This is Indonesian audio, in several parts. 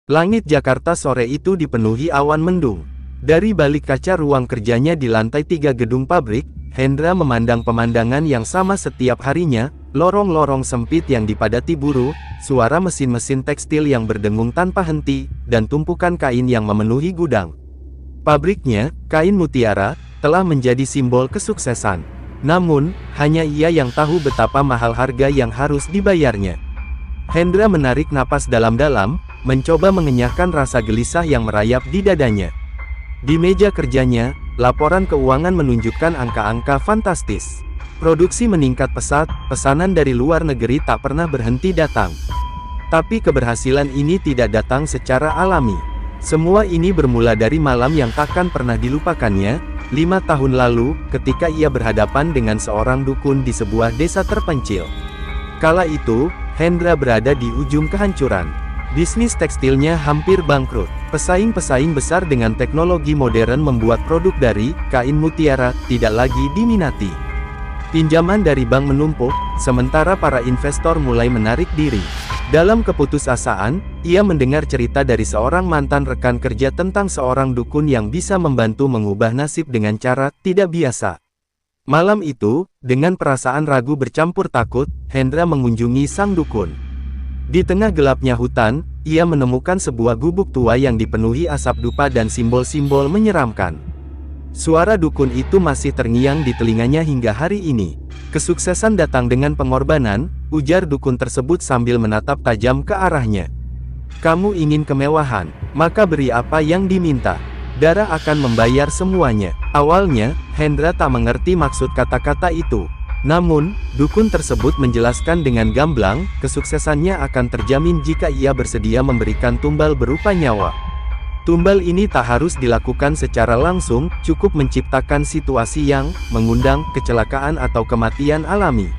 Langit Jakarta sore itu dipenuhi awan mendung. Dari balik kaca ruang kerjanya di lantai 3 gedung pabrik, Hendra memandang pemandangan yang sama setiap harinya, lorong-lorong sempit yang dipadati buruh, suara mesin-mesin tekstil yang berdengung tanpa henti, dan tumpukan kain yang memenuhi gudang. Pabriknya, Kain Mutiara, telah menjadi simbol kesuksesan. Namun, hanya ia yang tahu betapa mahal harga yang harus dibayarnya. Hendra menarik napas dalam-dalam, mencoba mengenyahkan rasa gelisah yang merayap di dadanya. Di meja kerjanya, laporan keuangan menunjukkan angka-angka fantastis. Produksi meningkat pesat, pesanan dari luar negeri tak pernah berhenti datang. Tapi keberhasilan ini tidak datang secara alami. Semua ini bermula dari malam yang takkan pernah dilupakannya, 5 tahun lalu, ketika ia berhadapan dengan seorang dukun di sebuah desa terpencil. Kala itu, Hendra berada di ujung kehancuran. Bisnis tekstilnya hampir bangkrut. Pesaing-pesaing besar dengan teknologi modern membuat produk dari Kain Mutiara tidak lagi diminati. Pinjaman dari bank menumpuk, sementara para investor mulai menarik diri. Dalam keputusasaan, ia mendengar cerita dari seorang mantan rekan kerja tentang seorang dukun yang bisa membantu mengubah nasib dengan cara tidak biasa. Malam itu, dengan perasaan ragu bercampur takut, Hendra mengunjungi sang dukun. Di tengah gelapnya hutan, ia menemukan sebuah gubuk tua yang dipenuhi asap dupa dan simbol-simbol menyeramkan. Suara dukun itu masih terngiang di telinganya hingga hari ini. Kesuksesan datang dengan pengorbanan, ujar dukun tersebut sambil menatap tajam ke arahnya. Kamu ingin kemewahan, maka beri apa yang diminta. Darah akan membayar semuanya. Awalnya, Hendra tak mengerti maksud kata-kata itu. Namun, dukun tersebut menjelaskan dengan gamblang, kesuksesannya akan terjamin jika ia bersedia memberikan tumbal berupa nyawa. Tumbal ini tak harus dilakukan secara langsung, cukup menciptakan situasi yang mengundang kecelakaan atau kematian alami.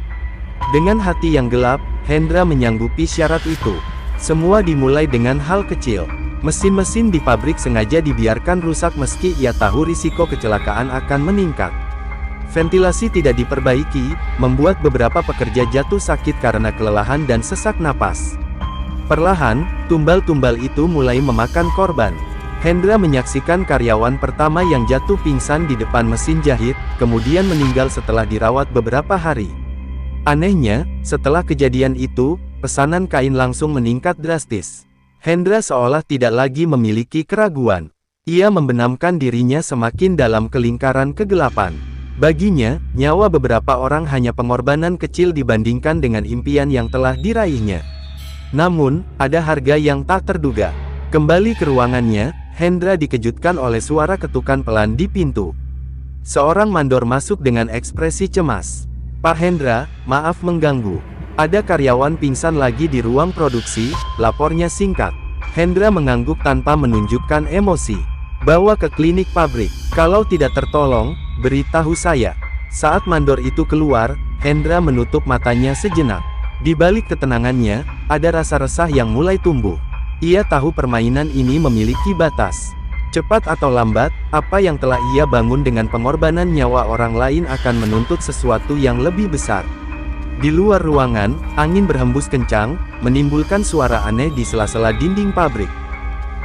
Dengan hati yang gelap, Hendra menyanggupi syarat itu. Semua dimulai dengan hal kecil. Mesin-mesin di pabrik sengaja dibiarkan rusak meski ia tahu risiko kecelakaan akan meningkat. Ventilasi tidak diperbaiki, membuat beberapa pekerja jatuh sakit karena kelelahan dan sesak napas. Perlahan, tumbal-tumbal itu mulai memakan korban. Hendra menyaksikan karyawan pertama yang jatuh pingsan di depan mesin jahit, kemudian meninggal setelah dirawat beberapa hari. Anehnya, setelah kejadian itu, pesanan kain langsung meningkat drastis. Hendra seolah tidak lagi memiliki keraguan. Ia membenamkan dirinya semakin dalam ke lingkaran kegelapan. Baginya, nyawa beberapa orang hanya pengorbanan kecil dibandingkan dengan impian yang telah diraihnya. Namun, ada harga yang tak terduga. Kembali ke ruangannya, Hendra dikejutkan oleh suara ketukan pelan di pintu. Seorang mandor masuk dengan ekspresi cemas. Pak Hendra, maaf mengganggu. Ada karyawan pingsan lagi di ruang produksi, lapornya singkat. Hendra mengangguk tanpa menunjukkan emosi. Bawa ke klinik pabrik. Kalau tidak tertolong, beritahu saya. Saat mandor itu keluar, Hendra menutup matanya sejenak. Di balik ketenangannya, ada rasa resah yang mulai tumbuh. Ia tahu permainan ini memiliki batas. Cepat atau lambat, apa yang telah ia bangun dengan pengorbanan nyawa orang lain akan menuntut sesuatu yang lebih besar. Di luar ruangan, angin berhembus kencang, menimbulkan suara aneh di sela-sela dinding pabrik.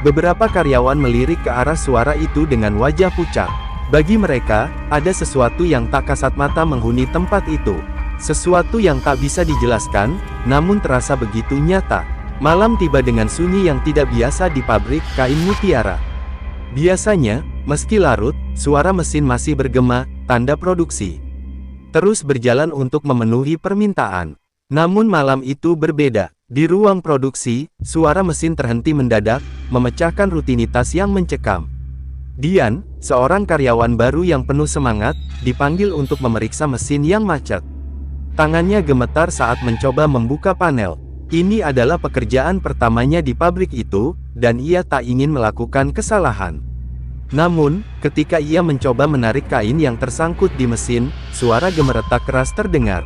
Beberapa karyawan melirik ke arah suara itu dengan wajah pucat. Bagi mereka, ada sesuatu yang tak kasat mata menghuni tempat itu. Sesuatu yang tak bisa dijelaskan, namun terasa begitu nyata. Malam tiba dengan sunyi yang tidak biasa di pabrik Kain Mutiara. Biasanya, meski larut, suara mesin masih bergema, tanda produksi terus berjalan untuk memenuhi permintaan. Namun malam itu berbeda. Di ruang produksi, suara mesin terhenti mendadak, memecahkan rutinitas yang mencekam. Dian, seorang karyawan baru yang penuh semangat, dipanggil untuk memeriksa mesin yang macet. Tangannya gemetar saat mencoba membuka panel. Ini adalah pekerjaan pertamanya di pabrik itu, dan ia tak ingin melakukan kesalahan. Namun, ketika ia mencoba menarik kain yang tersangkut di mesin, suara gemeretak keras terdengar.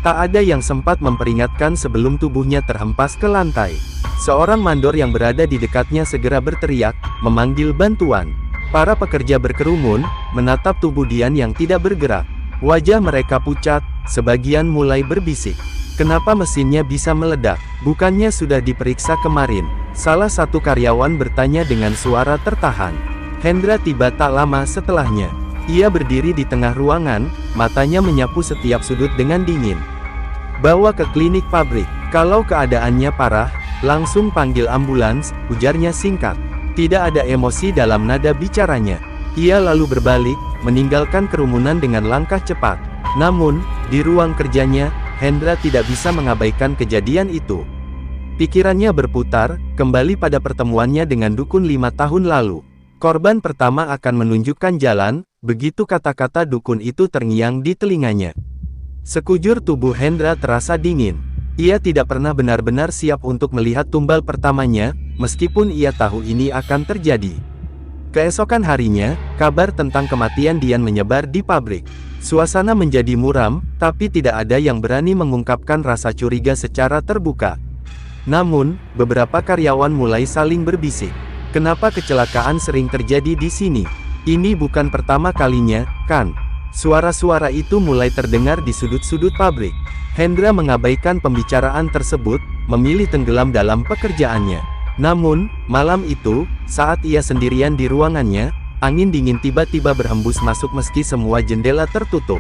Tak ada yang sempat memperingatkan sebelum tubuhnya terhempas ke lantai. Seorang mandor yang berada di dekatnya segera berteriak, memanggil bantuan. Para pekerja berkerumun, menatap tubuh Dian yang tidak bergerak. Wajah mereka pucat, sebagian mulai berbisik. Kenapa mesinnya bisa meledak? Bukannya sudah diperiksa kemarin? Salah satu karyawan bertanya dengan suara tertahan. Hendra tiba tak lama setelahnya. Ia berdiri di tengah ruangan, matanya menyapu setiap sudut dengan dingin. "Bawa ke klinik pabrik. Kalau keadaannya parah, langsung panggil ambulans," ujarnya singkat. Tidak ada emosi dalam nada bicaranya. Ia lalu berbalik, meninggalkan kerumunan dengan langkah cepat. Namun, di ruang kerjanya, Hendra tidak bisa mengabaikan kejadian itu. Pikirannya berputar, kembali pada pertemuannya dengan dukun 5 tahun lalu. Korban pertama akan menunjukkan jalan, begitu kata-kata dukun itu terngiang di telinganya. Sekujur tubuh Hendra terasa dingin. Ia tidak pernah benar-benar siap untuk melihat tumbal pertamanya, meskipun ia tahu ini akan terjadi. Keesokan harinya, kabar tentang kematian Dian menyebar di pabrik. Suasana menjadi muram, tapi tidak ada yang berani mengungkapkan rasa curiga secara terbuka. Namun, beberapa karyawan mulai saling berbisik. "Kenapa kecelakaan sering terjadi di sini? Ini bukan pertama kalinya, kan?" Suara-suara itu mulai terdengar di sudut-sudut pabrik. Hendra mengabaikan pembicaraan tersebut, memilih tenggelam dalam pekerjaannya. Namun, malam itu, saat ia sendirian di ruangannya, angin dingin tiba-tiba berhembus masuk meski semua jendela tertutup.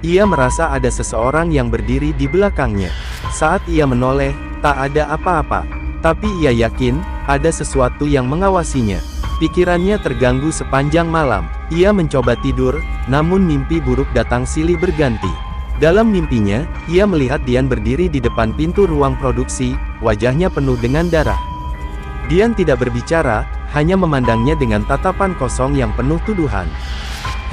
Ia merasa ada seseorang yang berdiri di belakangnya. Saat ia menoleh, tak ada apa-apa. Tapi ia yakin, ada sesuatu yang mengawasinya. Pikirannya terganggu sepanjang malam. Ia mencoba tidur, namun mimpi buruk datang silih berganti. Dalam mimpinya, ia melihat Dian berdiri di depan pintu ruang produksi, wajahnya penuh dengan darah. Dian tidak berbicara, hanya memandangnya dengan tatapan kosong yang penuh tuduhan.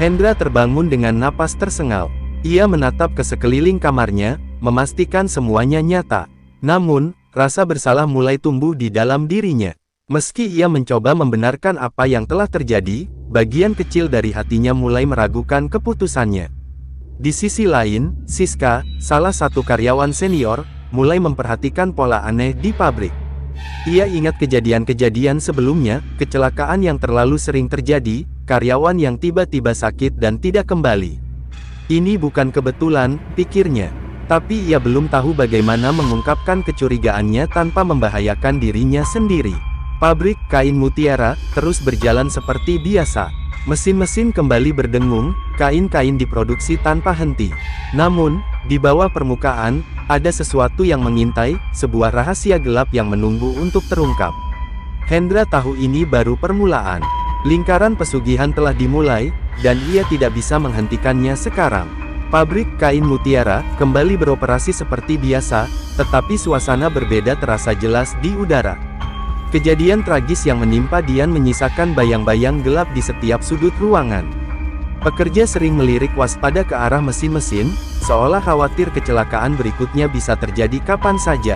Hendra terbangun dengan napas tersengal. Ia menatap ke sekeliling kamarnya, memastikan semuanya nyata. Namun, rasa bersalah mulai tumbuh di dalam dirinya. Meski ia mencoba membenarkan apa yang telah terjadi, bagian kecil dari hatinya mulai meragukan keputusannya. Di sisi lain, Siska, salah satu karyawan senior, mulai memperhatikan pola aneh di pabrik. Ia ingat kejadian-kejadian sebelumnya, kecelakaan yang terlalu sering terjadi, karyawan yang tiba-tiba sakit dan tidak kembali. Ini bukan kebetulan, pikirnya. Tapi ia belum tahu bagaimana mengungkapkan kecurigaannya tanpa membahayakan dirinya sendiri. Pabrik kain mutiara terus berjalan seperti biasa. Mesin-mesin kembali berdengung, kain-kain diproduksi tanpa henti. Namun, di bawah permukaan, ada sesuatu yang mengintai, sebuah rahasia gelap yang menunggu untuk terungkap. Hendra tahu ini baru permulaan. Lingkaran pesugihan telah dimulai, dan ia tidak bisa menghentikannya sekarang. Pabrik kain mutiara kembali beroperasi seperti biasa, tetapi suasana berbeda terasa jelas di udara. Kejadian tragis yang menimpa Dian menyisakan bayang-bayang gelap di setiap sudut ruangan. Pekerja sering melirik waspada ke arah mesin-mesin, seolah khawatir kecelakaan berikutnya bisa terjadi kapan saja.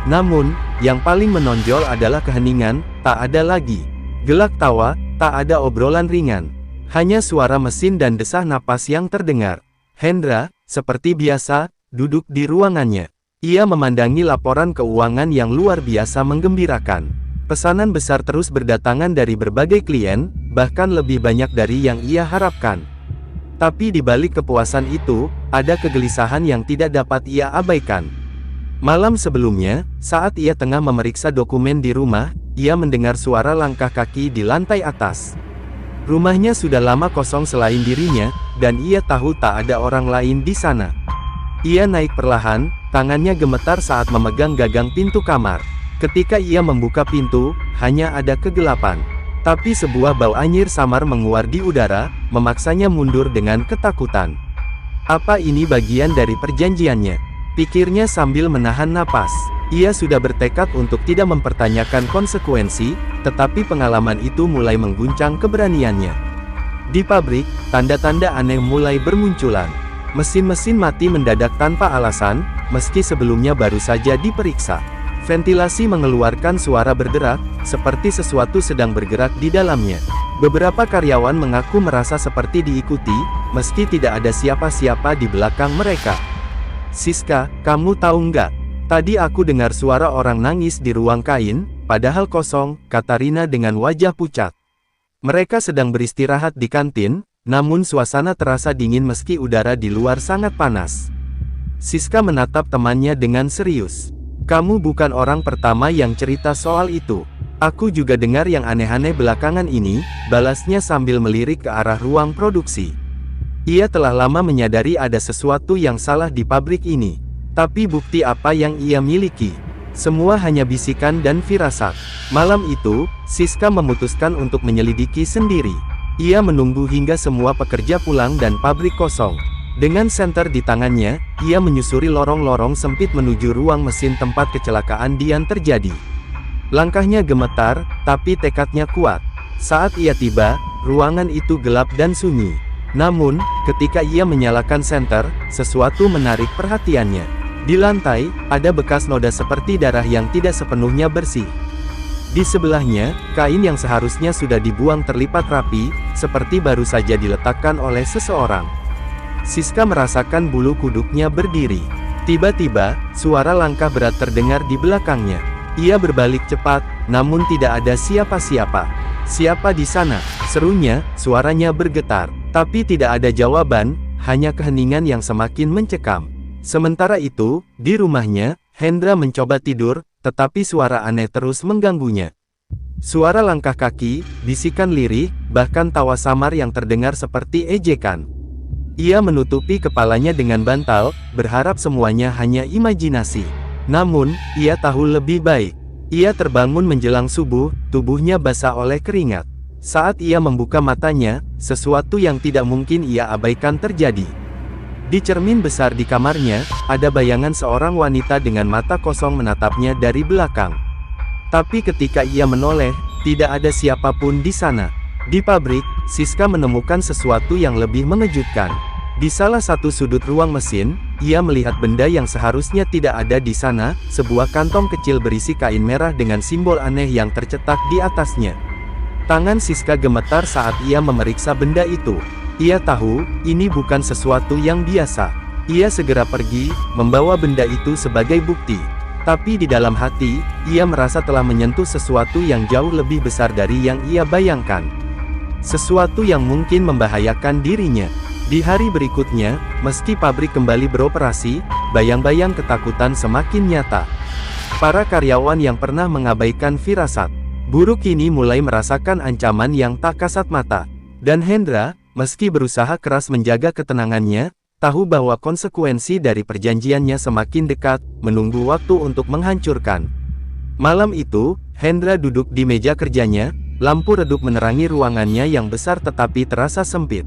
Namun, yang paling menonjol adalah keheningan, tak ada lagi gelak tawa, tak ada obrolan ringan. Hanya suara mesin dan desah napas yang terdengar. Hendra, seperti biasa, duduk di ruangannya. Ia memandangi laporan keuangan yang luar biasa menggembirakan. Pesanan besar terus berdatangan dari berbagai klien, bahkan lebih banyak dari yang ia harapkan. Tapi di balik kepuasan itu, ada kegelisahan yang tidak dapat ia abaikan. Malam sebelumnya, saat ia tengah memeriksa dokumen di rumah, ia mendengar suara langkah kaki di lantai atas. Rumahnya sudah lama kosong selain dirinya, dan ia tahu tak ada orang lain di sana. Ia naik perlahan, tangannya gemetar saat memegang gagang pintu kamar. Ketika ia membuka pintu, hanya ada kegelapan. Tapi sebuah bau anyir samar menguar di udara, memaksanya mundur dengan ketakutan. Apa ini bagian dari perjanjiannya? Pikirnya sambil menahan napas. Ia sudah bertekad untuk tidak mempertanyakan konsekuensi, tetapi pengalaman itu mulai mengguncang keberaniannya. Di pabrik, tanda-tanda aneh mulai bermunculan. Mesin-mesin mati mendadak tanpa alasan, meski sebelumnya baru saja diperiksa. Ventilasi mengeluarkan suara berderak, seperti sesuatu sedang bergerak di dalamnya. Beberapa karyawan mengaku merasa seperti diikuti, meski tidak ada siapa-siapa di belakang mereka. "Siska, kamu tahu nggak? Tadi aku dengar suara orang nangis di ruang kain, padahal kosong," kata Rina dengan wajah pucat. Mereka sedang beristirahat di kantin, namun suasana terasa dingin meski udara di luar sangat panas. Siska menatap temannya dengan serius. Kamu bukan orang pertama yang cerita soal itu. Aku juga dengar yang aneh-aneh belakangan ini, balasnya sambil melirik ke arah ruang produksi. Ia telah lama menyadari ada sesuatu yang salah di pabrik ini. Tapi bukti apa yang ia miliki? Semua hanya bisikan dan firasat. Malam itu, Siska memutuskan untuk menyelidiki sendiri. Ia menunggu hingga semua pekerja pulang dan pabrik kosong. Dengan senter di tangannya, ia menyusuri lorong-lorong sempit menuju ruang mesin tempat kecelakaan Dian terjadi. Langkahnya gemetar, tapi tekadnya kuat. Saat ia tiba, ruangan itu gelap dan sunyi. Namun, ketika ia menyalakan senter, sesuatu menarik perhatiannya. Di lantai, ada bekas noda seperti darah yang tidak sepenuhnya bersih. Di sebelahnya, kain yang seharusnya sudah dibuang terlipat rapi, seperti baru saja diletakkan oleh seseorang. Siska merasakan bulu kuduknya berdiri. Tiba-tiba, suara langkah berat terdengar di belakangnya. Ia berbalik cepat, namun tidak ada siapa-siapa. "Siapa di sana?" serunya, suaranya bergetar. Tapi tidak ada jawaban, hanya keheningan yang semakin mencekam. Sementara itu, di rumahnya, Hendra mencoba tidur, tetapi suara aneh terus mengganggunya. Suara langkah kaki, bisikan lirih, bahkan tawa samar yang terdengar seperti ejekan. Ia menutupi kepalanya dengan bantal, berharap semuanya hanya imajinasi. Namun, ia tahu lebih baik. Ia terbangun menjelang subuh, tubuhnya basah oleh keringat. Saat ia membuka matanya, sesuatu yang tidak mungkin ia abaikan terjadi. Di cermin besar di kamarnya, ada bayangan seorang wanita dengan mata kosong menatapnya dari belakang. Tapi ketika ia menoleh, tidak ada siapapun di sana. Di pabrik, Siska menemukan sesuatu yang lebih mengejutkan. Di salah satu sudut ruang mesin, ia melihat benda yang seharusnya tidak ada di sana, sebuah kantong kecil berisi kain merah dengan simbol aneh yang tercetak di atasnya. Tangan Siska gemetar saat ia memeriksa benda itu. Ia tahu, ini bukan sesuatu yang biasa. Ia segera pergi, membawa benda itu sebagai bukti. Tapi di dalam hati, ia merasa telah menyentuh sesuatu yang jauh lebih besar dari yang ia bayangkan. Sesuatu yang mungkin membahayakan dirinya. Di hari berikutnya, meski pabrik kembali beroperasi, bayang-bayang ketakutan semakin nyata. Para karyawan yang pernah mengabaikan firasat buruk kini mulai merasakan ancaman yang tak kasat mata. Dan Hendra, meski berusaha keras menjaga ketenangannya, tahu bahwa konsekuensi dari perjanjiannya semakin dekat, menunggu waktu untuk menghancurkan. Malam itu, Hendra duduk di meja kerjanya, lampu redup menerangi ruangannya yang besar tetapi terasa sempit.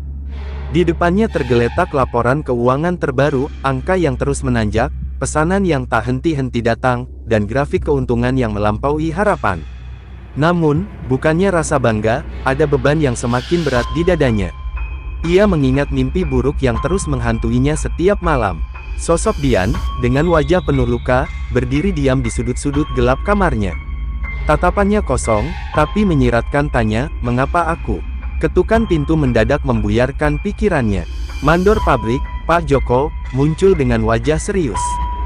Di depannya tergeletak laporan keuangan terbaru, angka yang terus menanjak, pesanan yang tak henti-henti datang, dan grafik keuntungan yang melampaui harapan. Namun, bukannya rasa bangga, ada beban yang semakin berat di dadanya. Ia mengingat mimpi buruk yang terus menghantuinya setiap malam. Sosok Dian, dengan wajah penuh luka, berdiri diam di sudut-sudut gelap kamarnya. Tatapannya kosong, tapi menyiratkan tanya, "Mengapa aku?" Ketukan pintu mendadak membuyarkan pikirannya. Mandor pabrik, Pak Joko, muncul dengan wajah serius.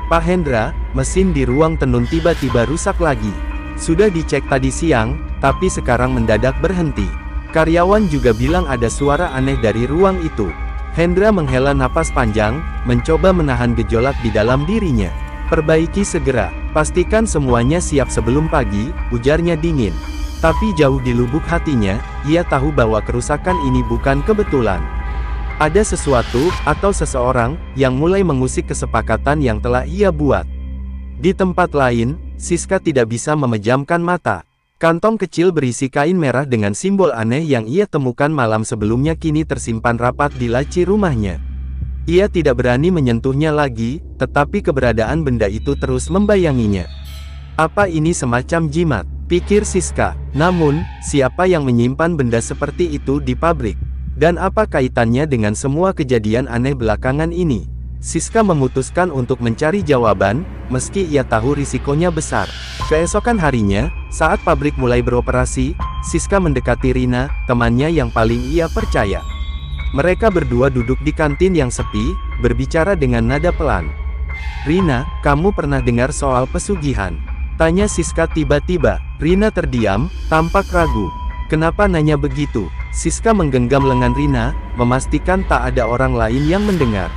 "Pak Hendra, mesin di ruang tenun tiba-tiba rusak lagi. Sudah dicek tadi siang, tapi sekarang mendadak berhenti. Karyawan juga bilang ada suara aneh dari ruang itu." Hendra menghela napas panjang, mencoba menahan gejolak di dalam dirinya. "Perbaiki segera, pastikan semuanya siap sebelum pagi," ujarnya dingin. Tapi jauh di lubuk hatinya, ia tahu bahwa kerusakan ini bukan kebetulan. Ada sesuatu, atau seseorang, yang mulai mengusik kesepakatan yang telah ia buat. Di tempat lain, Siska tidak bisa memejamkan mata. Kantong kecil berisi kain merah dengan simbol aneh yang ia temukan malam sebelumnya kini tersimpan rapat di laci rumahnya. Ia tidak berani menyentuhnya lagi, tetapi keberadaan benda itu terus membayanginya. Apa ini semacam jimat? Pikir Siska. Namun, siapa yang menyimpan benda seperti itu di pabrik? Dan apa kaitannya dengan semua kejadian aneh belakangan ini? Siska memutuskan untuk mencari jawaban, meski ia tahu risikonya besar. Keesokan harinya, saat pabrik mulai beroperasi, Siska mendekati Rina, temannya yang paling ia percaya. Mereka berdua duduk di kantin yang sepi, berbicara dengan nada pelan. "Rina, kamu pernah dengar soal pesugihan?" tanya Siska tiba-tiba. Rina terdiam, tampak ragu. "Kenapa nanya begitu?" Siska menggenggam lengan Rina, memastikan tak ada orang lain yang mendengar.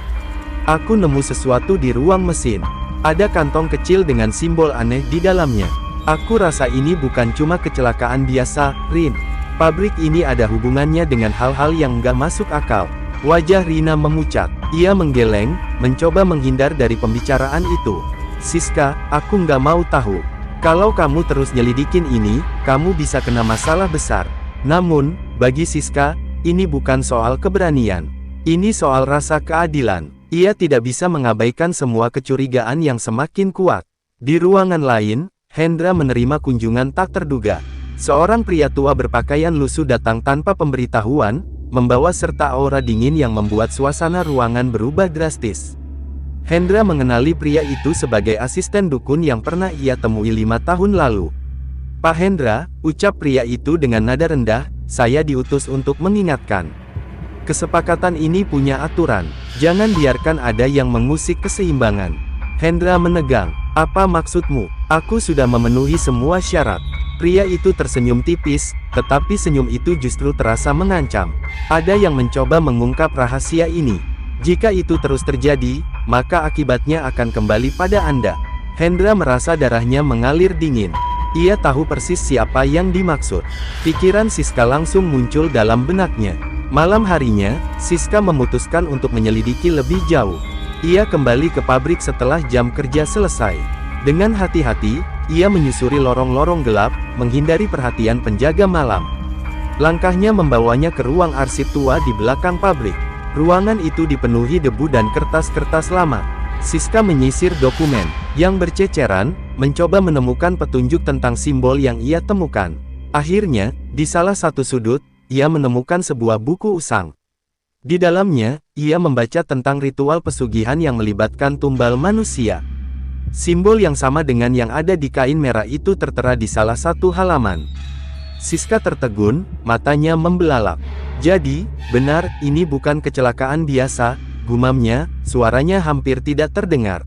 "Aku nemu sesuatu di ruang mesin." Ada kantong kecil dengan simbol aneh di dalamnya. Aku rasa ini bukan cuma kecelakaan biasa, Rin. Pabrik ini ada hubungannya dengan hal-hal yang nggak masuk akal. Wajah Rina memucat. Ia menggeleng, mencoba menghindar dari pembicaraan itu. Siska, aku nggak mau tahu. Kalau kamu terus nyelidikin ini, kamu bisa kena masalah besar. Namun, bagi Siska, ini bukan soal keberanian. Ini soal rasa keadilan. Ia tidak bisa mengabaikan semua kecurigaan yang semakin kuat. Di ruangan lain, Hendra menerima kunjungan tak terduga. Seorang pria tua berpakaian lusuh datang tanpa pemberitahuan, membawa serta aura dingin yang membuat suasana ruangan berubah drastis. Hendra mengenali pria itu sebagai asisten dukun yang pernah ia temui 5 tahun lalu. Pak Hendra, ucap pria itu dengan nada rendah, saya diutus untuk mengingatkan. Kesepakatan ini punya aturan, jangan biarkan ada yang mengusik keseimbangan. Hendra menegang, apa maksudmu? Aku sudah memenuhi semua syarat. Pria itu tersenyum tipis, tetapi senyum itu justru terasa mengancam. Ada yang mencoba mengungkap rahasia ini. Jika itu terus terjadi, maka akibatnya akan kembali pada Anda. Hendra merasa darahnya mengalir dingin. Ia tahu persis siapa yang dimaksud. Pikiran Siska langsung muncul dalam benaknya. Malam harinya, Siska memutuskan untuk menyelidiki lebih jauh. Ia kembali ke pabrik setelah jam kerja selesai. Dengan hati-hati, ia menyusuri lorong-lorong gelap, menghindari perhatian penjaga malam. Langkahnya membawanya ke ruang arsip tua di belakang pabrik. Ruangan itu dipenuhi debu dan kertas-kertas lama. Siska menyisir dokumen yang berceceran, mencoba menemukan petunjuk tentang simbol yang ia temukan. Akhirnya, di salah satu sudut, ia menemukan sebuah buku usang. Di dalamnya, ia membaca tentang ritual pesugihan yang melibatkan tumbal manusia. Simbol yang sama dengan yang ada di kain merah itu tertera di salah satu halaman. Siska tertegun, matanya membelalak. Jadi, benar, ini bukan kecelakaan biasa, gumamnya, suaranya hampir tidak terdengar.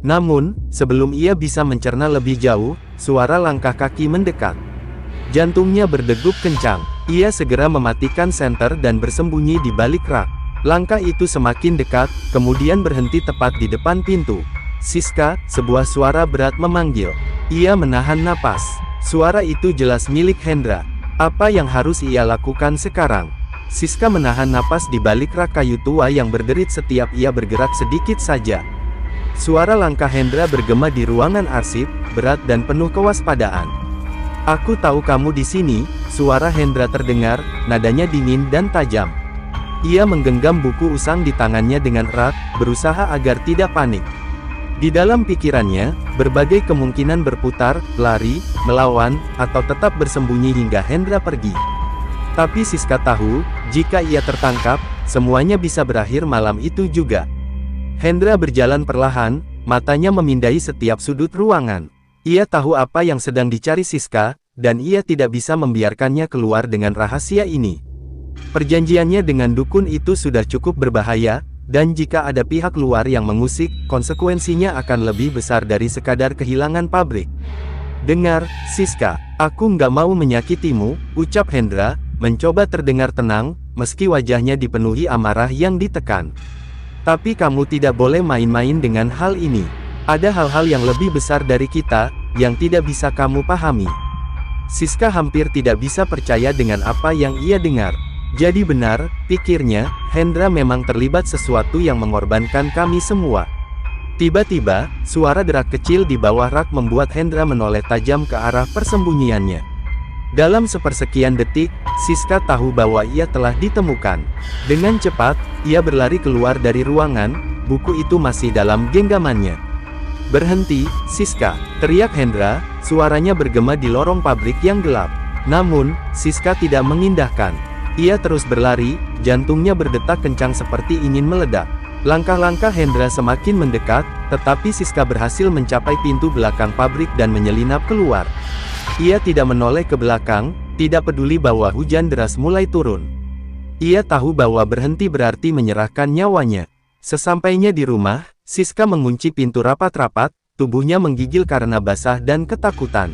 Namun, sebelum ia bisa mencerna lebih jauh, suara langkah kaki mendekat. Jantungnya berdegup kencang. Ia segera mematikan senter dan bersembunyi di balik rak. Langkah itu semakin dekat, kemudian berhenti tepat di depan pintu. Siska, sebuah suara berat memanggil. Ia menahan napas. Suara itu jelas milik Hendra. Apa yang harus ia lakukan sekarang? Siska menahan napas di balik rak kayu tua yang berderit setiap ia bergerak sedikit saja. Suara langkah Hendra bergema di ruangan arsip, berat dan penuh kewaspadaan. Aku tahu kamu di sini, suara Hendra terdengar, nadanya dingin dan tajam. Ia menggenggam buku usang di tangannya dengan erat, berusaha agar tidak panik. Di dalam pikirannya, berbagai kemungkinan berputar, lari, melawan, atau tetap bersembunyi hingga Hendra pergi. Tapi Siska tahu, jika ia tertangkap, semuanya bisa berakhir malam itu juga. Hendra berjalan perlahan, matanya memindai setiap sudut ruangan. Ia tahu apa yang sedang dicari Siska, dan ia tidak bisa membiarkannya keluar dengan rahasia ini. Perjanjiannya dengan dukun itu sudah cukup berbahaya, dan jika ada pihak luar yang mengusik, konsekuensinya akan lebih besar dari sekadar kehilangan pabrik. Dengar, Siska, aku nggak mau menyakitimu, ucap Hendra, mencoba terdengar tenang, meski wajahnya dipenuhi amarah yang ditekan. Tapi kamu tidak boleh main-main dengan hal ini. Ada hal-hal yang lebih besar dari kita, yang tidak bisa kamu pahami. Siska hampir tidak bisa percaya dengan apa yang ia dengar. Jadi benar, pikirnya, Hendra memang terlibat sesuatu yang mengorbankan kami semua. Tiba-tiba, suara derak kecil di bawah rak membuat Hendra menoleh tajam ke arah persembunyiannya. Dalam sepersekian detik, Siska tahu bahwa ia telah ditemukan. Dengan cepat, ia berlari keluar dari ruangan, buku itu masih dalam genggamannya. Berhenti, Siska, teriak Hendra, suaranya bergema di lorong pabrik yang gelap. Namun, Siska tidak mengindahkan. Ia terus berlari, jantungnya berdetak kencang seperti ingin meledak. Langkah-langkah Hendra semakin mendekat, tetapi Siska berhasil mencapai pintu belakang pabrik dan menyelinap keluar. Ia tidak menoleh ke belakang, tidak peduli bahwa hujan deras mulai turun. Ia tahu bahwa berhenti berarti menyerahkan nyawanya. Sesampainya di rumah, Siska mengunci pintu rapat-rapat, tubuhnya menggigil karena basah dan ketakutan.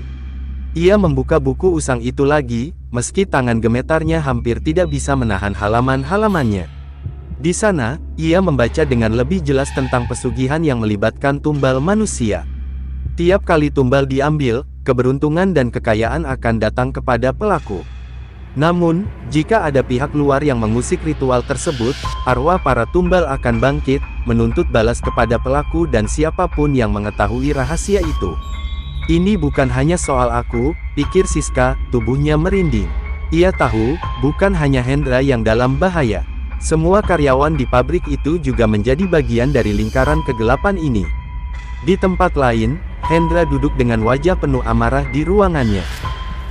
Ia membuka buku usang itu lagi, meski tangan gemetarnya hampir tidak bisa menahan halaman-halamannya. Di sana, ia membaca dengan lebih jelas tentang pesugihan yang melibatkan tumbal manusia. Tiap kali tumbal diambil, keberuntungan dan kekayaan akan datang kepada pelaku. Namun, jika ada pihak luar yang mengusik ritual tersebut, arwah para tumbal akan bangkit, menuntut balas kepada pelaku dan siapapun yang mengetahui rahasia itu. Ini bukan hanya soal aku, pikir Siska, tubuhnya merinding. Ia tahu, bukan hanya Hendra yang dalam bahaya. Semua karyawan di pabrik itu juga menjadi bagian dari lingkaran kegelapan ini. Di tempat lain, Hendra duduk dengan wajah penuh amarah di ruangannya.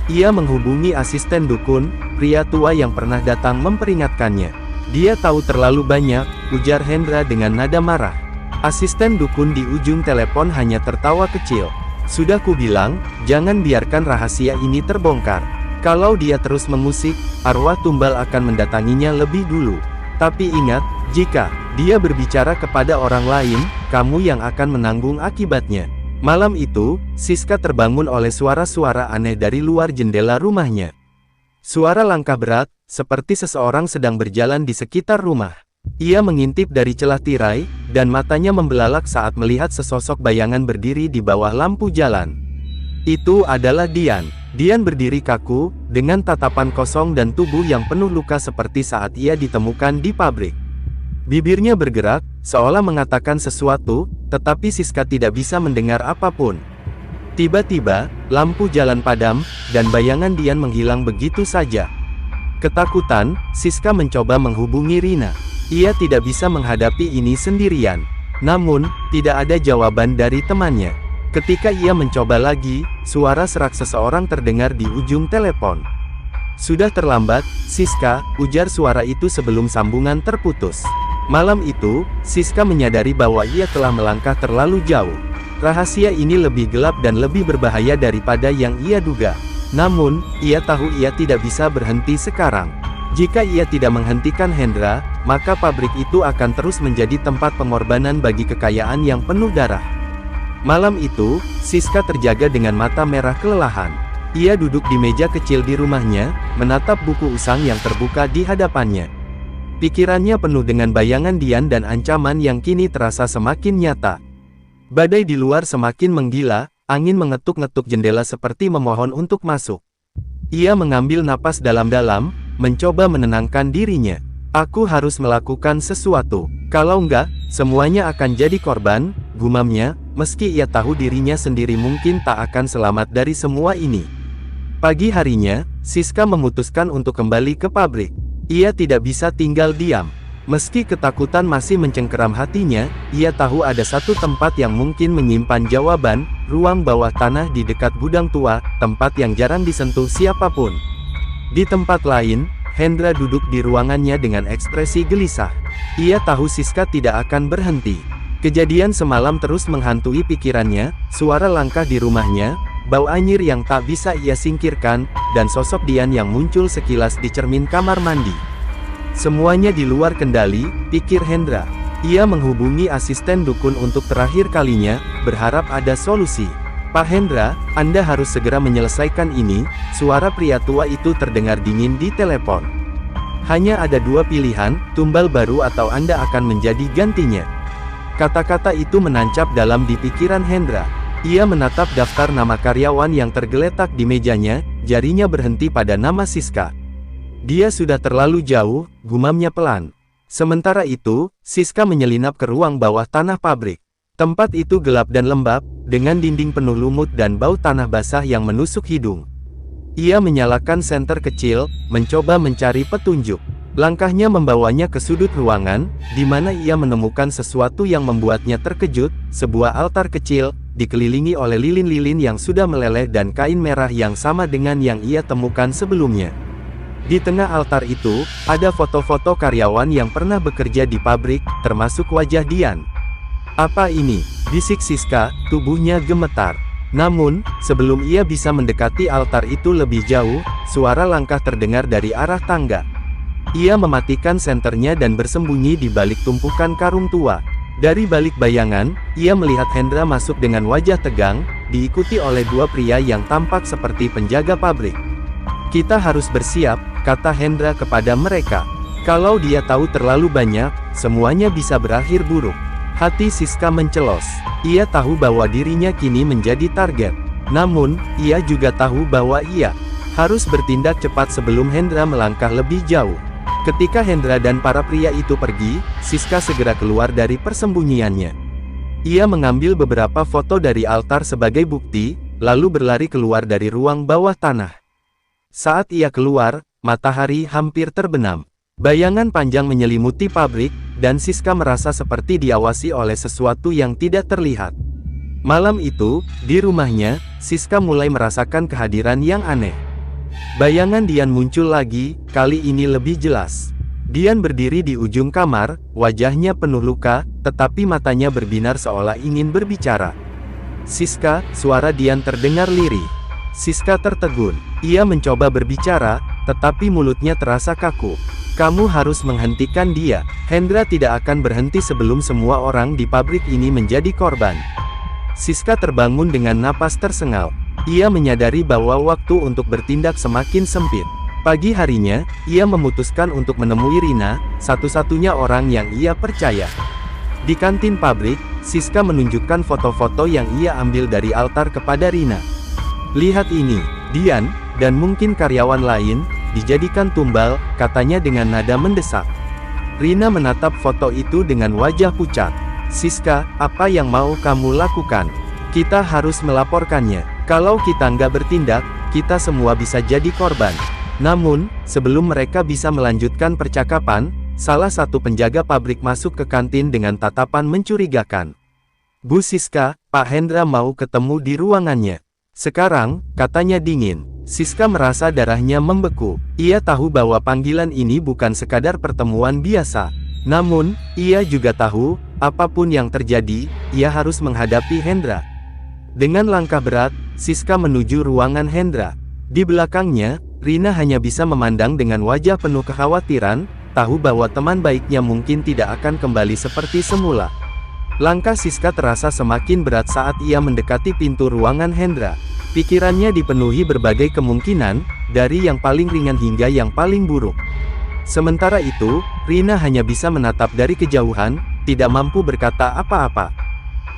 Ia menghubungi asisten dukun, pria tua yang pernah datang memperingatkannya. Dia tahu terlalu banyak, ujar Hendra dengan nada marah. Asisten dukun di ujung telepon hanya tertawa kecil. Sudah kubilang, jangan biarkan rahasia ini terbongkar. Kalau dia terus mengusik, arwah tumbal akan mendatanginya lebih dulu. Tapi ingat, jika dia berbicara kepada orang lain, kamu yang akan menanggung akibatnya. Malam itu, Siska terbangun oleh suara-suara aneh dari luar jendela rumahnya. Suara langkah berat, seperti seseorang sedang berjalan di sekitar rumah. Ia mengintip dari celah tirai, dan matanya membelalak saat melihat sesosok bayangan berdiri di bawah lampu jalan. Itu adalah Dian. Dian berdiri kaku, dengan tatapan kosong dan tubuh yang penuh luka seperti saat ia ditemukan di pabrik. Bibirnya bergerak, seolah mengatakan sesuatu, tetapi Siska tidak bisa mendengar apapun. Tiba-tiba, lampu jalan padam, dan bayangan Dian menghilang begitu saja. Ketakutan, Siska mencoba menghubungi Rina. Ia tidak bisa menghadapi ini sendirian. Namun, tidak ada jawaban dari temannya. Ketika ia mencoba lagi, suara serak seseorang terdengar di ujung telepon. Sudah terlambat, Siska, ujar suara itu sebelum sambungan terputus. Malam itu, Siska menyadari bahwa ia telah melangkah terlalu jauh. Rahasia ini lebih gelap dan lebih berbahaya daripada yang ia duga. Namun, ia tahu ia tidak bisa berhenti sekarang. Jika ia tidak menghentikan Hendra, maka pabrik itu akan terus menjadi tempat pengorbanan bagi kekayaan yang penuh darah. Malam itu, Siska terjaga dengan mata merah kelelahan. Ia duduk di meja kecil di rumahnya, menatap buku usang yang terbuka di hadapannya. Pikirannya penuh dengan bayangan Dian dan ancaman yang kini terasa semakin nyata. Badai di luar semakin menggila, angin mengetuk-ngetuk jendela seperti memohon untuk masuk. Ia mengambil napas dalam-dalam, mencoba menenangkan dirinya. Aku harus melakukan sesuatu. Kalau enggak, semuanya akan jadi korban, gumamnya, meski ia tahu dirinya sendiri mungkin tak akan selamat dari semua ini. Pagi harinya, Siska memutuskan untuk kembali ke pabrik. Ia tidak bisa tinggal diam. Meski ketakutan masih mencengkeram hatinya, ia tahu ada satu tempat yang mungkin menyimpan jawaban, ruang bawah tanah di dekat gudang tua, tempat yang jarang disentuh siapapun. Di tempat lain, Hendra duduk di ruangannya dengan ekspresi gelisah. Ia tahu Siska tidak akan berhenti. Kejadian semalam terus menghantui pikirannya, suara langkah di rumahnya, bau anyir yang tak bisa ia singkirkan, dan sosok Dian yang muncul sekilas di cermin kamar mandi. Semuanya di luar kendali, pikir Hendra. Ia menghubungi asisten dukun untuk terakhir kalinya, berharap ada solusi. Pak Hendra, Anda harus segera menyelesaikan ini, suara pria tua itu terdengar dingin di telepon. Hanya ada dua pilihan, tumbal baru atau Anda akan menjadi gantinya. Kata-kata itu menancap dalam di pikiran Hendra. Ia menatap daftar nama karyawan yang tergeletak di mejanya, jarinya berhenti pada nama Siska. Dia sudah terlalu jauh, gumamnya pelan. Sementara itu, Siska menyelinap ke ruang bawah tanah pabrik. Tempat itu gelap dan lembab, dengan dinding penuh lumut dan bau tanah basah yang menusuk hidung. Ia menyalakan senter kecil, mencoba mencari petunjuk. Langkahnya membawanya ke sudut ruangan, di mana ia menemukan sesuatu yang membuatnya terkejut, sebuah altar kecil, dikelilingi oleh lilin-lilin yang sudah meleleh dan kain merah yang sama dengan yang ia temukan sebelumnya. Di tengah altar itu, ada foto-foto karyawan yang pernah bekerja di pabrik, termasuk wajah Dian. Apa ini? Bisik Siska, tubuhnya gemetar. Namun, sebelum ia bisa mendekati altar itu lebih jauh, suara langkah terdengar dari arah tangga. Ia mematikan senternya dan bersembunyi di balik tumpukan karung tua. Dari balik bayangan, ia melihat Hendra masuk dengan wajah tegang, diikuti oleh dua pria yang tampak seperti penjaga pabrik. Kita harus bersiap, kata Hendra kepada mereka. Kalau dia tahu terlalu banyak, semuanya bisa berakhir buruk. Hati Siska mencelos. Ia tahu bahwa dirinya kini menjadi target. Namun, ia juga tahu bahwa ia harus bertindak cepat sebelum Hendra melangkah lebih jauh. Ketika Hendra dan para pria itu pergi, Siska segera keluar dari persembunyiannya. Ia mengambil beberapa foto dari altar sebagai bukti, lalu berlari keluar dari ruang bawah tanah. Saat ia keluar, matahari hampir terbenam. Bayangan panjang menyelimuti pabrik, dan Siska merasa seperti diawasi oleh sesuatu yang tidak terlihat. Malam itu, di rumahnya, Siska mulai merasakan kehadiran yang aneh. Bayangan Dian muncul lagi, kali ini lebih jelas. Dian berdiri di ujung kamar, wajahnya penuh luka, tetapi matanya berbinar seolah ingin berbicara. "Siska," suara Dian terdengar lirih. Siska tertegun. Ia mencoba berbicara, tetapi mulutnya terasa kaku. "Kamu harus menghentikan dia. Hendra tidak akan berhenti sebelum semua orang di pabrik ini menjadi korban." Siska terbangun dengan napas tersengal. Ia menyadari bahwa waktu untuk bertindak semakin sempit. Pagi harinya, ia memutuskan untuk menemui Rina, satu-satunya orang yang ia percaya. Di kantin pabrik, Siska menunjukkan foto-foto yang ia ambil dari altar kepada Rina. "Lihat ini, Dian, dan mungkin karyawan lain, dijadikan tumbal," katanya dengan nada mendesak. Rina menatap foto itu dengan wajah pucat. "Siska, apa yang mau kamu lakukan? Kita harus melaporkannya. Kalau kita nggak bertindak, kita semua bisa jadi korban." Namun, sebelum mereka bisa melanjutkan percakapan, salah satu penjaga pabrik masuk ke kantin dengan tatapan mencurigakan. "Bu Siska, Pak Hendra mau ketemu di ruangannya sekarang," katanya dingin. Siska merasa darahnya membeku. Ia tahu bahwa panggilan ini bukan sekadar pertemuan biasa. Namun, ia juga tahu, apapun yang terjadi, ia harus menghadapi Hendra. Dengan langkah berat, Siska menuju ruangan Hendra. Di belakangnya, Rina hanya bisa memandang dengan wajah penuh kekhawatiran, tahu bahwa teman baiknya mungkin tidak akan kembali seperti semula. Langkah Siska terasa semakin berat saat ia mendekati pintu ruangan Hendra. Pikirannya dipenuhi berbagai kemungkinan, dari yang paling ringan hingga yang paling buruk. Sementara itu, Rina hanya bisa menatap dari kejauhan, tidak mampu berkata apa-apa.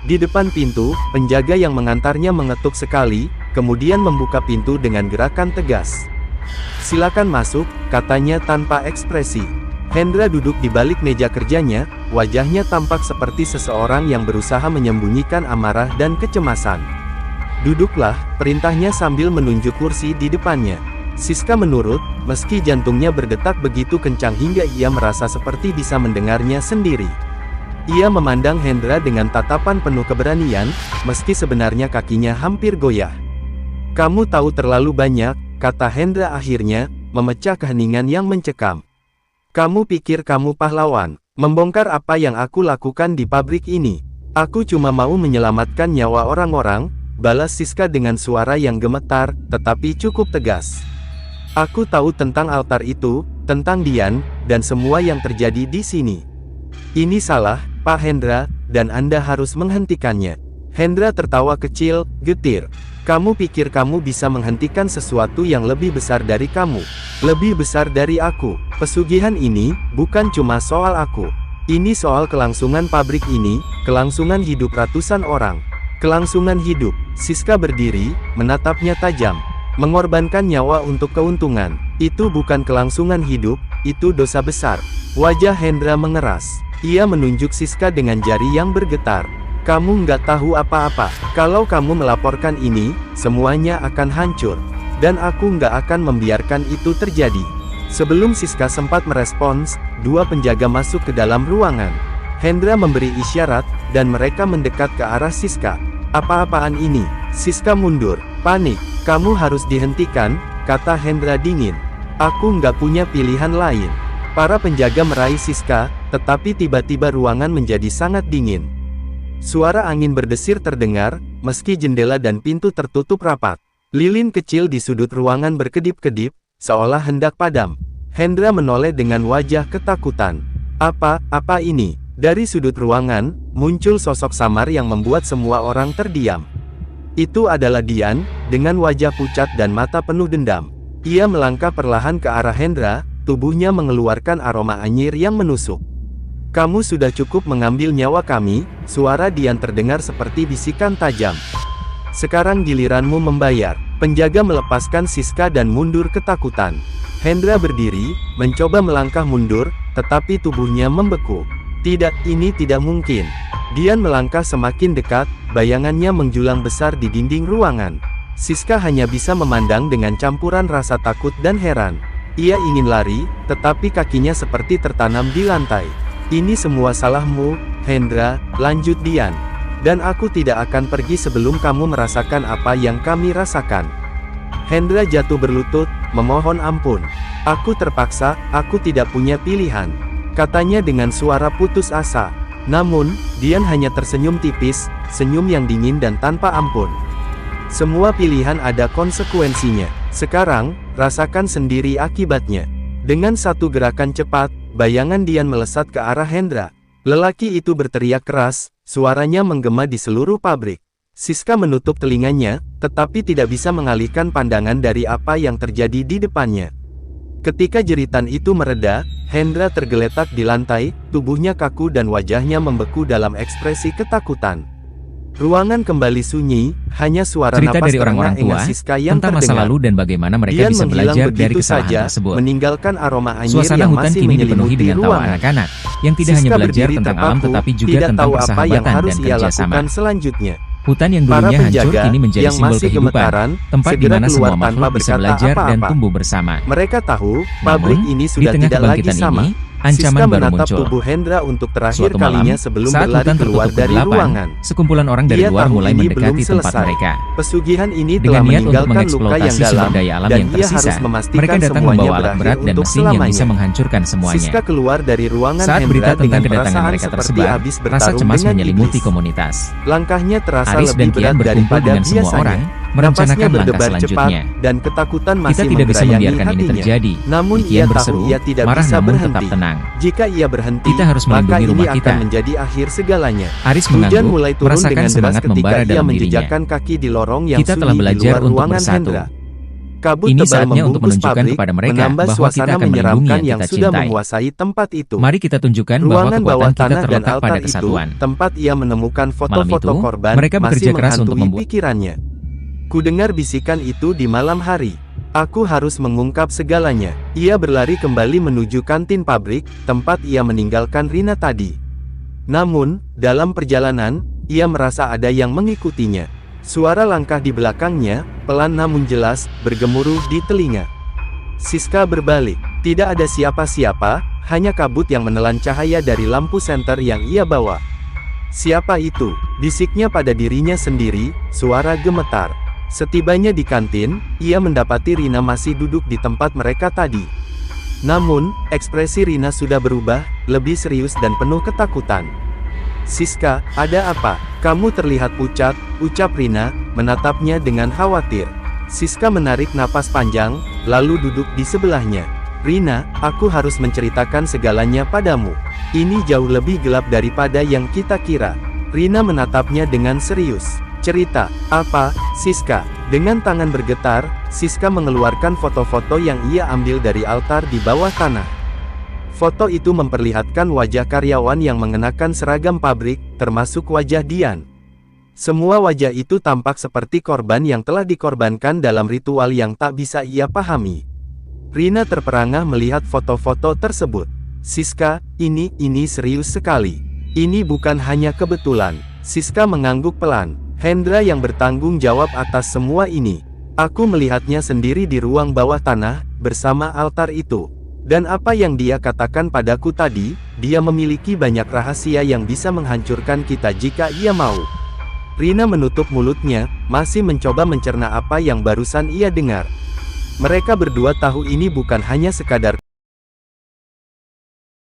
Di depan pintu, penjaga yang mengantarnya mengetuk sekali, kemudian membuka pintu dengan gerakan tegas. "Silakan masuk," katanya tanpa ekspresi. Hendra duduk di balik meja kerjanya, wajahnya tampak seperti seseorang yang berusaha menyembunyikan amarah dan kecemasan. "Duduklah," perintahnya sambil menunjuk kursi di depannya. Siska menurut, meski jantungnya berdetak begitu kencang hingga ia merasa seperti bisa mendengarnya sendiri. Ia memandang Hendra dengan tatapan penuh keberanian, meski sebenarnya kakinya hampir goyah. "Kamu tahu terlalu banyak," kata Hendra akhirnya, memecah keheningan yang mencekam. "Kamu pikir kamu pahlawan, membongkar apa yang aku lakukan di pabrik ini. Aku cuma mau menyelamatkan nyawa orang-orang," balas Siska dengan suara yang gemetar, tetapi cukup tegas. "Aku tahu tentang altar itu, tentang Dian, dan semua yang terjadi di sini. Ini salah, Pak Hendra, dan Anda harus menghentikannya." Hendra tertawa kecil, getir. "Kamu pikir kamu bisa menghentikan sesuatu yang lebih besar dari kamu? Lebih besar dari aku. Pesugihan ini, bukan cuma soal aku. Ini soal kelangsungan pabrik ini, kelangsungan hidup ratusan orang. Kelangsungan hidup." Siska berdiri, menatapnya tajam. "Mengorbankan nyawa untuk keuntungan, itu bukan kelangsungan hidup, itu dosa besar." Wajah Hendra mengeras. Ia menunjuk Siska dengan jari yang bergetar. "Kamu nggak tahu apa-apa. Kalau kamu melaporkan ini, semuanya akan hancur. Dan aku nggak akan membiarkan itu terjadi." Sebelum Siska sempat merespons, dua penjaga masuk ke dalam ruangan. Hendra memberi isyarat, dan mereka mendekat ke arah Siska. "Apa-apaan ini?" Siska mundur, panik. "Kamu harus dihentikan," kata Hendra dingin. "Aku nggak punya pilihan lain." Para penjaga meraih Siska, tetapi tiba-tiba ruangan menjadi sangat dingin. Suara angin berdesir terdengar, meski jendela dan pintu tertutup rapat. Lilin kecil di sudut ruangan berkedip-kedip, seolah hendak padam. Hendra menoleh dengan wajah ketakutan. Apa ini?" Dari sudut ruangan, muncul sosok samar yang membuat semua orang terdiam. Itu adalah Dian, dengan wajah pucat dan mata penuh dendam. Ia melangkah perlahan ke arah Hendra, tubuhnya mengeluarkan aroma anyir yang menusuk. "Kamu sudah cukup mengambil nyawa kami," suara Dian terdengar seperti bisikan tajam. "Sekarang giliranmu membayar." Penjaga melepaskan Siska dan mundur ketakutan. Hendra berdiri, mencoba melangkah mundur, tetapi tubuhnya membeku. "Tidak, ini tidak mungkin." Dian melangkah semakin dekat, bayangannya menjulang besar di dinding ruangan. Siska hanya bisa memandang dengan campuran rasa takut dan heran. Ia ingin lari, tetapi kakinya seperti tertanam di lantai. "Ini semua salahmu, Hendra," lanjut Dian. "Dan aku tidak akan pergi sebelum kamu merasakan apa yang kami rasakan." Hendra jatuh berlutut, memohon ampun. "Aku terpaksa, aku tidak punya pilihan," katanya dengan suara putus asa. Namun, Dian hanya tersenyum tipis, senyum yang dingin dan tanpa ampun. "Semua pilihan ada konsekuensinya. Sekarang, rasakan sendiri akibatnya." Dengan satu gerakan cepat, bayangan Dian melesat ke arah Hendra. Lelaki itu berteriak keras, suaranya menggema di seluruh pabrik. Siska menutup telinganya, tetapi tidak bisa mengalihkan pandangan dari apa yang terjadi di depannya. Ketika jeritan itu mereda, Hendra tergeletak di lantai, tubuhnya kaku dan wajahnya membeku dalam ekspresi ketakutan. Ruangan kembali sunyi, hanya suara Cerita napas dari orang-orang tua Siska yang tentang masa terdengar. lalu dan bagaimana mereka Dian bisa menghilang belajar dari begitu kesalahan saja, tersebut. meninggalkan aroma anyir Suasana yang hutan masih kini dipenuhi menyelimuti dengan tawa ruangan. anak-anak yang tidak hanya Siska belajar berdiri tentang terpaku, alam tetapi juga tidak tentang tahu apa yang persahabatan harus dan ia kerjasama. lakukan selanjutnya. Hutan yang Para dulunya hancur penjaga, kini menjadi yang simbol masih kehidupan, gemetaran, tempat di segera mana keluar semua tanpa makhluk bisa berkata belajar dan apa-apa. tumbuh bersama. Mereka tahu, pabrik Namun, ini di sudah tengah tidak lagi kebangkitan sama. ini, ancaman Siska baru menatap muncul. tubuh Hendra untuk terakhir Suatu malam, kalinya sebelum saat berlari hutan keluar tertutup dari kegelapan, ruangan. sekumpulan orang dari Dia luar tahu mulai ini mendekati belum tempat selesai. mereka. Pesugihan ini Dengan telah niat untuk meninggalkan luka yang mengeksploitasi dalam, sumber daya alam dan yang ia tersisa, harus mereka memastikan datang semuanya membawa alat berakhir berat dan untuk mesin yang bisa selamanya. menghancurkan semuanya. Siska keluar dari ruangan Saat Hendra berita dengan tentang kedatangan perasaan mereka seperti tersebar, habis rasa bertarung cemas dengan menyelimuti iblis. komunitas. Langkahnya terasa Aris dan lebih Kian berat berkumpul daripada dengan semua biasanya. orang, Napasnya merencanakan langkah berdebar cepat, selanjutnya. dan ketakutan Kita masih tidak bisa menggerayangi membiarkan ini hatinya. terjadi. Namun Kian ia tahu berseru, ia tidak marah bisa namun tetap berhenti. tenang. Jika ia berhenti, Kita harus maka melindungi ini rumah akan kita. menjadi akhir segalanya. Aris Hujan mengangguk, mulai turun merasakan dengan deras semangat ketika membara ia dalam dirinya. menjejakkan kaki di lorong yang Kita sunyi telah di belajar luar untuk ruangan bersatu. Hendra. Kabut Ini tebal saatnya untuk membungkus menunjukkan pabrik, kepada mereka menambah bahwa suasana kita akan melindungi menyeramkan yang yang kita sudah cintai. menguasai tempat itu. Mari kita tunjukkan bahwa Ruangan bawah kekuatan kita tanah dan terletak altar pada itu, kesatuan. tempat ia menemukan Malam foto-foto itu, korban, mereka bekerja masih keras untuk menghantui membuat. pikirannya. Kudengar bisikan itu di malam hari. Aku harus mengungkap segalanya. Ia berlari kembali menuju kantin pabrik, tempat ia meninggalkan Rina tadi. Namun, dalam perjalanan, ia merasa ada yang mengikutinya. Suara langkah di belakangnya, pelan namun jelas, bergemuruh di telinga. Siska berbalik. Tidak ada siapa-siapa, hanya kabut yang menelan cahaya dari lampu senter yang ia bawa. "Siapa itu?" bisiknya pada dirinya sendiri, suara gemetar. Setibanya di kantin, ia mendapati Rina masih duduk di tempat mereka tadi. Namun, ekspresi Rina sudah berubah, lebih serius dan penuh ketakutan. "Siska, ada apa? Kamu terlihat pucat," ucap Rina, menatapnya dengan khawatir. Siska menarik napas panjang, lalu duduk di sebelahnya. "Rina, aku harus menceritakan segalanya padamu. Ini jauh lebih gelap daripada yang kita kira." Rina menatapnya dengan serius. "Cerita, apa, Siska?" Dengan tangan bergetar, Siska mengeluarkan foto-foto yang ia ambil dari altar di bawah tanah. Foto itu memperlihatkan wajah karyawan yang mengenakan seragam pabrik, termasuk wajah Dian. Semua wajah itu tampak seperti korban yang telah dikorbankan dalam ritual yang tak bisa ia pahami. Rina terperangah melihat foto-foto tersebut. "Siska, ini serius sekali. Ini bukan hanya kebetulan." Siska mengangguk pelan. "Hendra yang bertanggung jawab atas semua ini. Aku melihatnya sendiri di ruang bawah tanah, bersama altar itu. Dan apa yang dia katakan padaku tadi, dia memiliki banyak rahasia yang bisa menghancurkan kita jika ia mau." Rina menutup mulutnya, masih mencoba mencerna apa yang barusan ia dengar. Mereka berdua tahu ini bukan hanya sekadar